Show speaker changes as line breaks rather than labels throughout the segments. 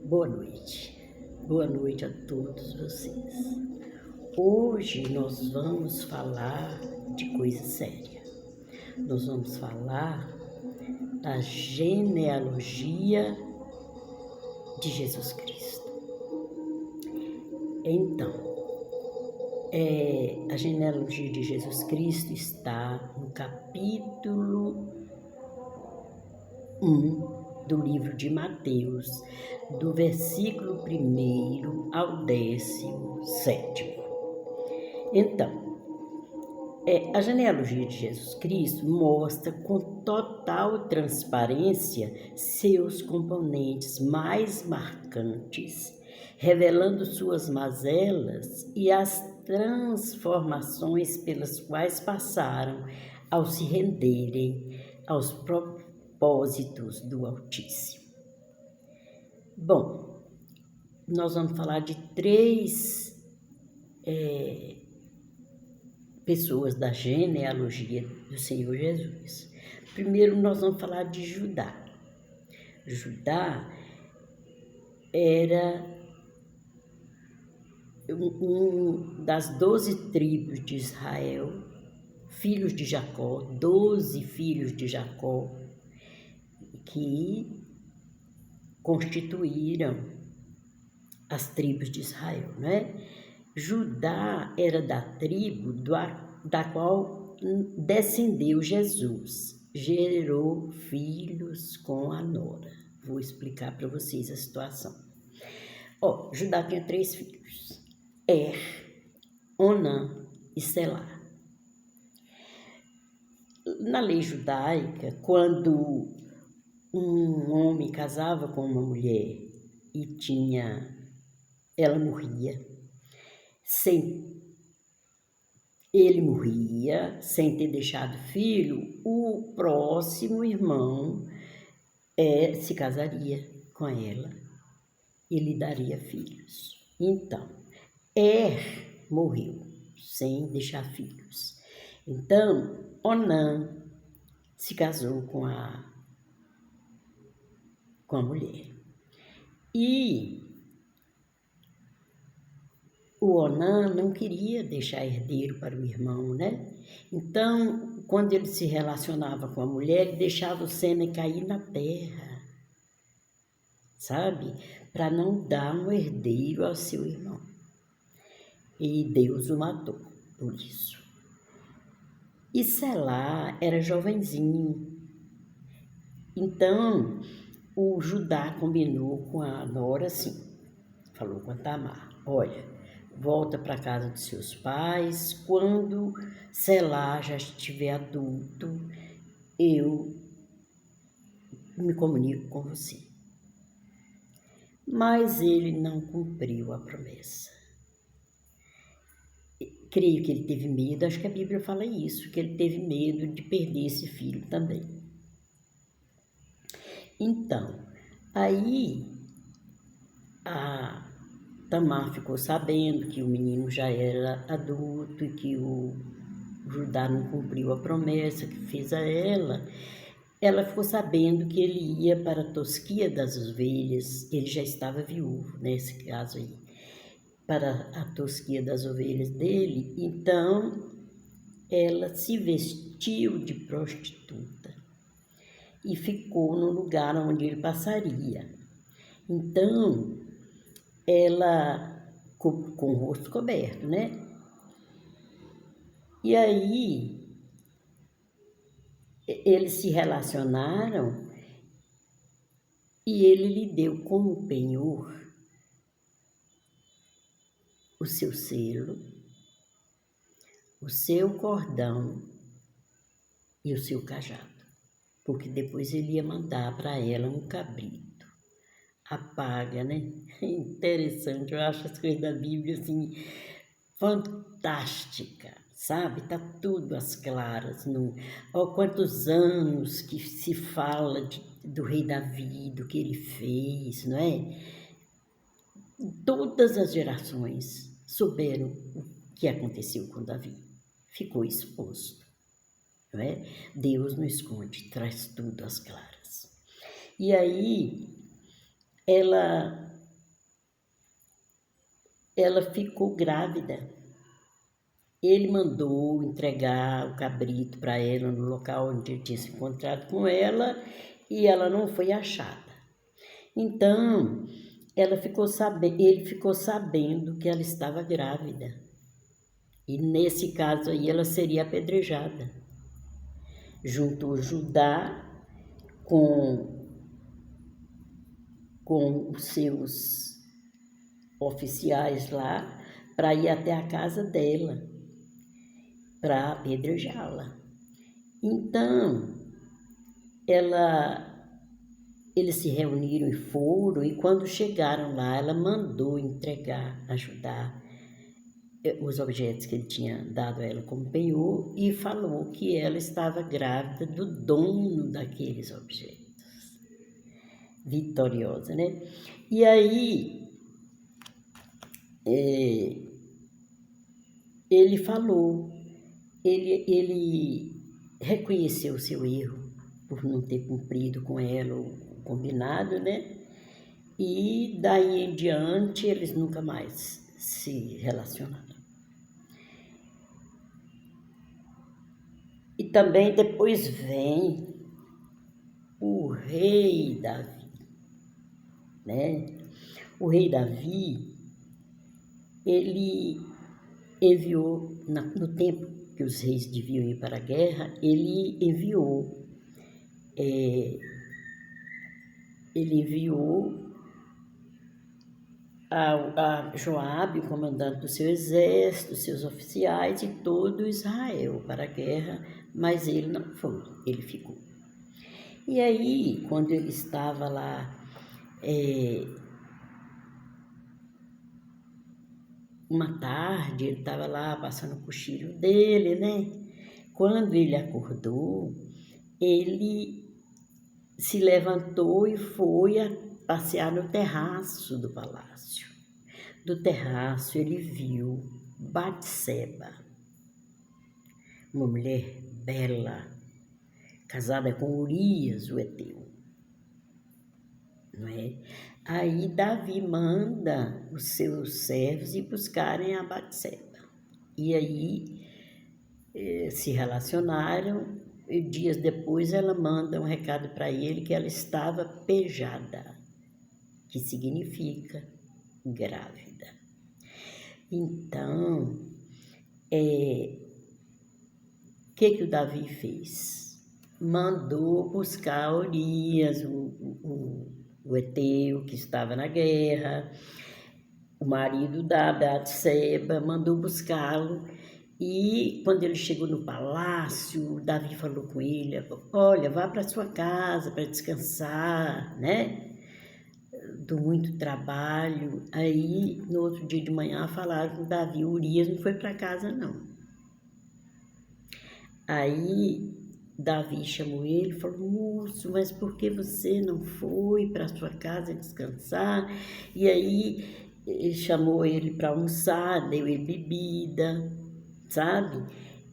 Boa noite a todos vocês. Hoje nós vamos falar de coisa séria. Nós vamos falar da genealogia de Jesus Cristo. Então, a genealogia de Jesus Cristo está no capítulo 1 do livro de Mateus, do versículo 1 ao 17. Então, a genealogia de Jesus Cristo mostra com total transparência seus componentes mais marcantes, revelando suas mazelas e as transformações pelas quais passaram ao se renderem aos propósitos do Altíssimo. Bom, nós vamos falar de três pessoas da genealogia do Senhor Jesus. Primeiro, nós vamos falar de Judá. Judá era um das 12 tribos de Israel, filhos de Jacó, 12 filhos de Jacó, que constituíram as tribos de Israel, né? Judá era da tribo da qual descendeu Jesus, gerou filhos com a nora. Vou explicar para vocês a situação. Judá tinha 3 filhos, Onã e Selá. Na lei judaica, quando um homem casava com uma mulher e ela morria, ele morria sem ter deixado filho, o próximo irmão se casaria com ela e lhe daria filhos. Então, morreu sem deixar filhos. Então, Onã se casou com a mulher. E o Onã não queria deixar herdeiro para o irmão, né? Então, quando ele se relacionava com a mulher, ele deixava o sêmen cair na terra, sabe? Para não dar um herdeiro ao seu irmão. E Deus o matou por isso. E Selá era jovenzinho. Então, o Judá combinou com a nora assim, falou com a Tamar: olha, volta para a casa dos seus pais, quando Selá já estiver adulto, eu me comunico com você. Mas ele não cumpriu a promessa. Creio que ele teve medo, acho que a Bíblia fala isso, que ele teve medo de perder esse filho também. Então, aí a Tamar ficou sabendo que o menino já era adulto e que o Judá não cumpriu a promessa que fez a ela. Ela ficou sabendo que ele ia para a tosquia das ovelhas, ele já estava viúvo nesse caso aí, para a tosquia das ovelhas dele. Então, ela se vestiu de prostituta e ficou no lugar onde ele passaria. Então, ela, com o rosto coberto, né? E aí, eles se relacionaram e ele lhe deu como penhor o seu selo, o seu cordão e o seu cajado, porque depois ele ia mandar para ela um cabrito. A paga, né? Interessante, eu acho as coisas da Bíblia assim, fantástica, sabe? Tá tudo às claras. Quantos anos que se fala do rei Davi, do que ele fez, não é? Todas as gerações souberam o que aconteceu com Davi. Ficou exposto, não é? Deus não esconde, traz tudo às claras. E aí, ela ela ficou grávida. Ele mandou entregar o cabrito para ela no local onde ele tinha se encontrado com ela e ela não foi achada. Então, ele ficou sabendo que ela estava grávida. E nesse caso aí ela seria apedrejada. Juntou Judá com os seus oficiais lá para ir até a casa dela, para apedrejá-la. Então, eles se reuniram e foram, e quando chegaram lá, ela mandou entregar, ajudar os objetos que ele tinha dado a ela como penhor e falou que ela estava grávida do dono daqueles objetos. Vitoriosa, né? E aí, ele falou, ele reconheceu o seu erro por não ter cumprido com ela o combinado, né? E daí em diante eles nunca mais se relacionaram. E também depois vem o rei Davi, né? O rei Davi, ele enviou, no tempo que os reis deviam ir para a guerra, ele enviou a Joabe, o comandante do seu exército, seus oficiais e todo Israel para a guerra, mas ele não foi, ele ficou. E aí, quando ele estava lá, uma tarde, ele estava lá passando o cochilo dele, né? Quando ele acordou, ele se levantou e foi a passear no terraço do palácio. Do terraço ele viu Batseba, uma mulher bela, casada com Urias, o heteu, não é? Aí Davi manda os seus servos ir buscarem a Batseba. E aí se relacionaram e dias depois ela manda um recado para ele que ela estava pejada, que significa grávida. Então, o que o Davi fez? Mandou buscar Urias, o heteu que estava na guerra, o marido da Batseba, mandou buscá-lo. E quando ele chegou no palácio, Davi falou com ele, olha, vá para sua casa para descansar, né? Do muito trabalho. Aí, no outro dia de manhã, falaram com Davi, Urias não foi para casa, não. Aí, Davi chamou ele e falou, moço, mas por que você não foi para sua casa descansar? E aí, ele chamou ele para almoçar, deu ele bebida, sabe?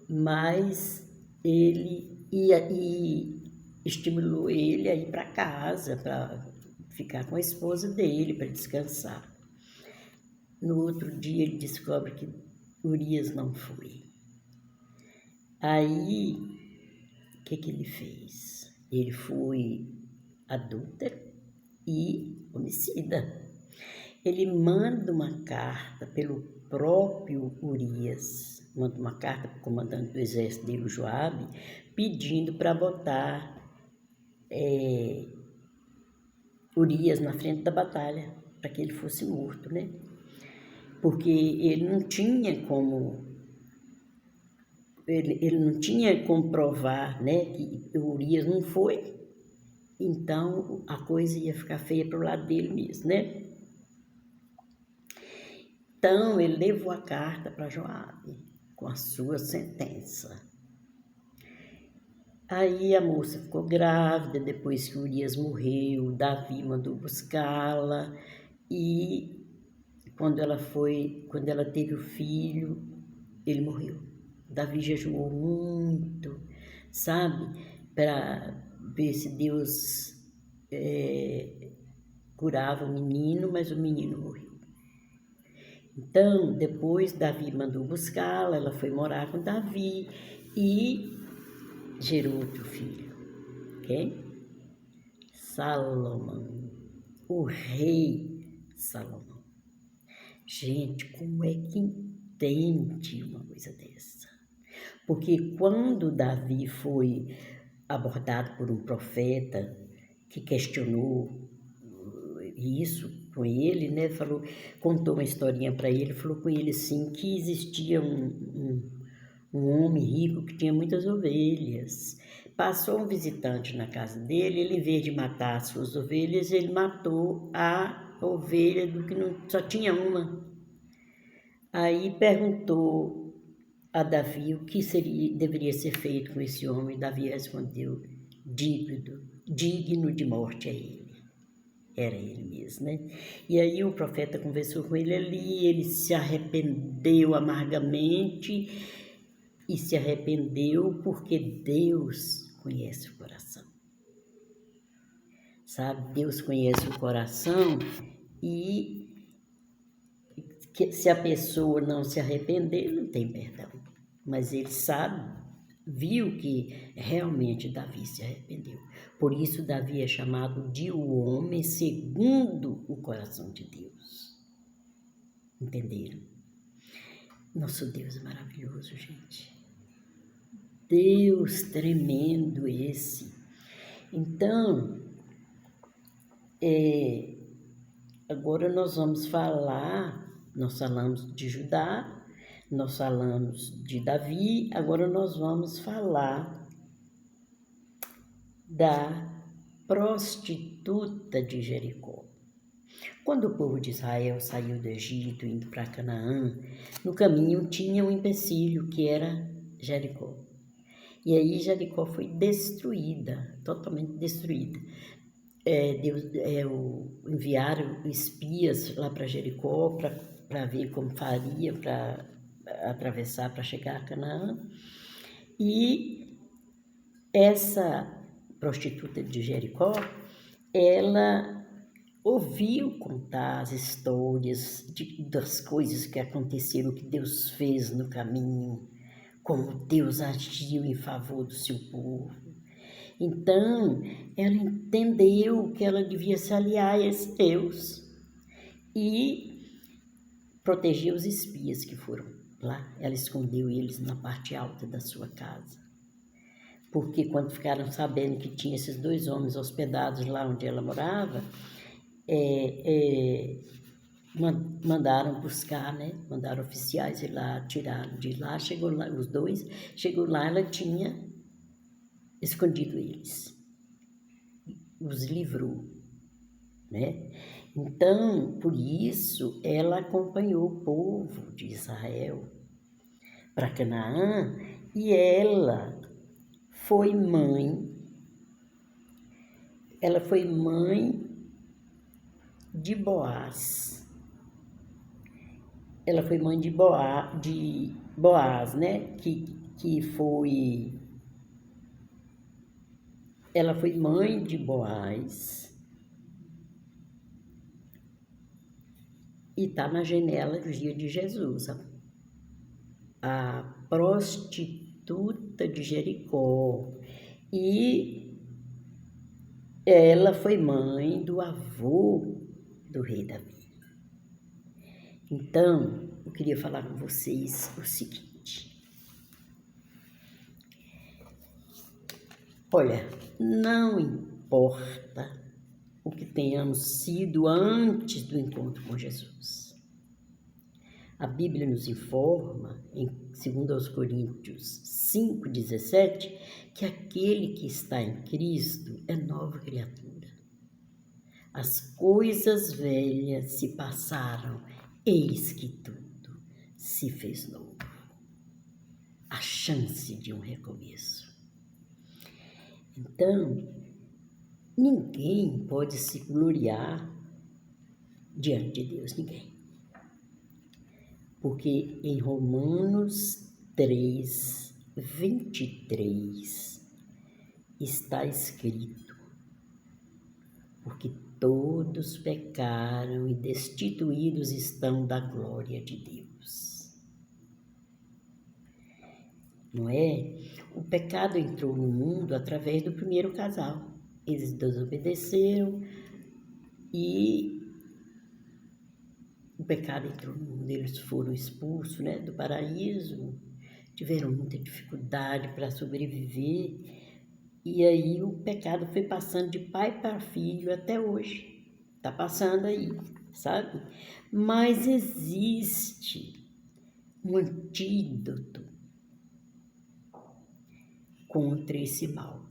Mas ele ia e estimulou ele a ir para casa, para ficar com a esposa dele, para descansar. No outro dia ele descobre que Urias não foi. Aí, o que ele fez? Ele foi adúltero e homicida. Ele manda uma carta pelo próprio Urias, manda uma carta para o comandante do exército dele, o Joabe, pedindo para botar Urias na frente da batalha, para que ele fosse morto, né? Porque ele não tinha como provar, né, que Urias não foi, então a coisa ia ficar feia para o lado dele mesmo, né? Então ele levou a carta para Joabe com a sua sentença. Aí a moça ficou grávida, depois que Urias morreu, Davi mandou buscá-la e quando ela teve o filho, ele morreu. Davi jejuou muito, sabe, para ver se Deus curava o menino, mas o menino morreu. Então, depois Davi mandou buscá-la, ela foi morar com Davi e gerou outro filho, ok? Salomão, o rei Salomão. Gente, como é que entende uma coisa dessa? Porque quando Davi foi abordado por um profeta que questionou isso com ele, né? Contou uma historinha para ele, falou com ele assim que existia um homem rico que tinha muitas ovelhas. Passou um visitante na casa dele, ele, em vez de matar as suas ovelhas, ele matou a ovelha do que não, só tinha uma. Aí perguntou a Davi o que deveria ser feito com esse homem. Davi respondeu: digno de morte é ele. Era ele mesmo, né? E aí o profeta conversou com ele ali, ele se arrependeu amargamente e se arrependeu porque Deus conhece o coração. Sabe? Deus conhece o coração e se a pessoa não se arrepender, não tem perdão. Mas ele sabe, viu que realmente Davi se arrependeu. Por isso Davi é chamado de o homem segundo o coração de Deus. Entenderam? Nosso Deus é maravilhoso, gente. Deus tremendo esse. Então, agora nós vamos falar, nós falamos de Judá, nós falamos de Davi, agora nós vamos falar da prostituta de Jericó. Quando o povo de Israel saiu do Egito indo para Canaã, no caminho tinha um empecilho que era Jericó. E aí Jericó foi destruída, totalmente destruída. Enviaram espias lá para Jericó para ver como faria para atravessar para chegar a Canaã. E essa prostituta de Jericó, ela ouviu contar as histórias das coisas que aconteceram, que Deus fez no caminho, como Deus agiu em favor do seu povo. Então, ela entendeu que ela devia se aliar a esse Deus e proteger os espias que foram lá. Ela escondeu eles na parte alta da sua casa. Porque quando ficaram sabendo que tinha esses dois homens hospedados lá onde ela morava, mandaram buscar, né? Mandaram oficiais ir lá, tiraram de lá, chegou lá, os dois, chegou lá, ela tinha escondido eles, os livrou, né? Então, por isso, ela acompanhou o povo de Israel para Canaã e ela foi mãe de Boaz. Ela foi mãe de Boaz, né? Ela foi mãe de Boaz e está na janela do dia de Jesus. A prostituta de Jericó. E ela foi mãe do avô do rei Davi. Então, eu queria falar com vocês o seguinte. Olha, não importa o que tenhamos sido antes do encontro com Jesus. A Bíblia nos informa, em 2 Coríntios 5,17, que aquele que está em Cristo é nova criatura. As coisas velhas se passaram, eis que tudo se fez novo. A chance de um recomeço. Então, ninguém pode se gloriar diante de Deus, ninguém. Porque em Romanos 3:23 está escrito: porque todos pecaram e destituídos estão da glória de Deus. Não é? O pecado entrou no mundo através do primeiro casal. Eles desobedeceram e o pecado entrou no mundo. Eles foram expulsos, né, do paraíso, tiveram muita dificuldade para sobreviver. E aí o pecado foi passando de pai para filho até hoje. Está passando aí, sabe? Mas existe um antídoto contra esse mal.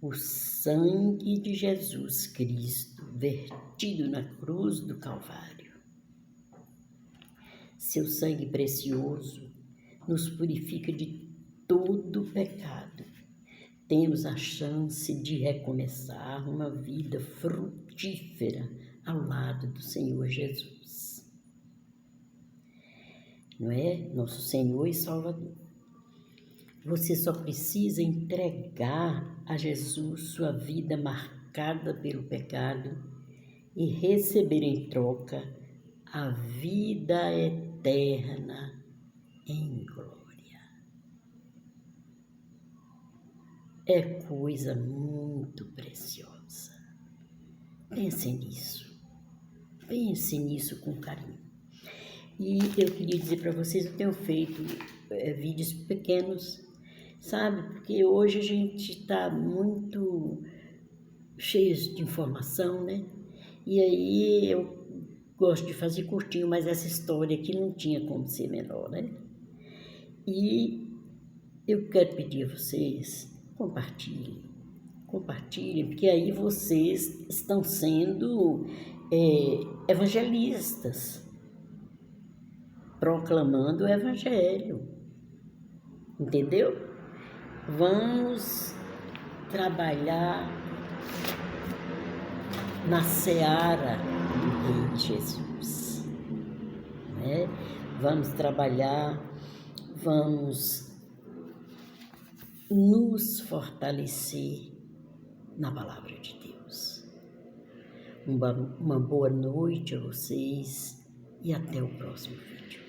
O sangue de Jesus Cristo vertido na cruz do Calvário. Seu sangue precioso nos purifica de todo pecado. Temos a chance de recomeçar uma vida frutífera ao lado do Senhor Jesus. Não é? Nosso Senhor e Salvador. Você só precisa entregar a Jesus sua vida marcada pelo pecado e receber em troca a vida eterna em glória. É coisa muito preciosa. Pense nisso com carinho. E eu queria dizer para vocês, eu tenho feito vídeos pequenos, sabe? Porque hoje a gente está muito cheio de informação, né? E aí eu gosto de fazer curtinho, mas essa história aqui não tinha como ser menor, né? E eu quero pedir a vocês, compartilhem, porque aí vocês estão sendo evangelistas, proclamando o evangelho, entendeu? Vamos trabalhar na seara do Rei Jesus, né? Vamos trabalhar, vamos nos fortalecer na palavra de Deus. Uma boa noite a vocês e até o próximo vídeo.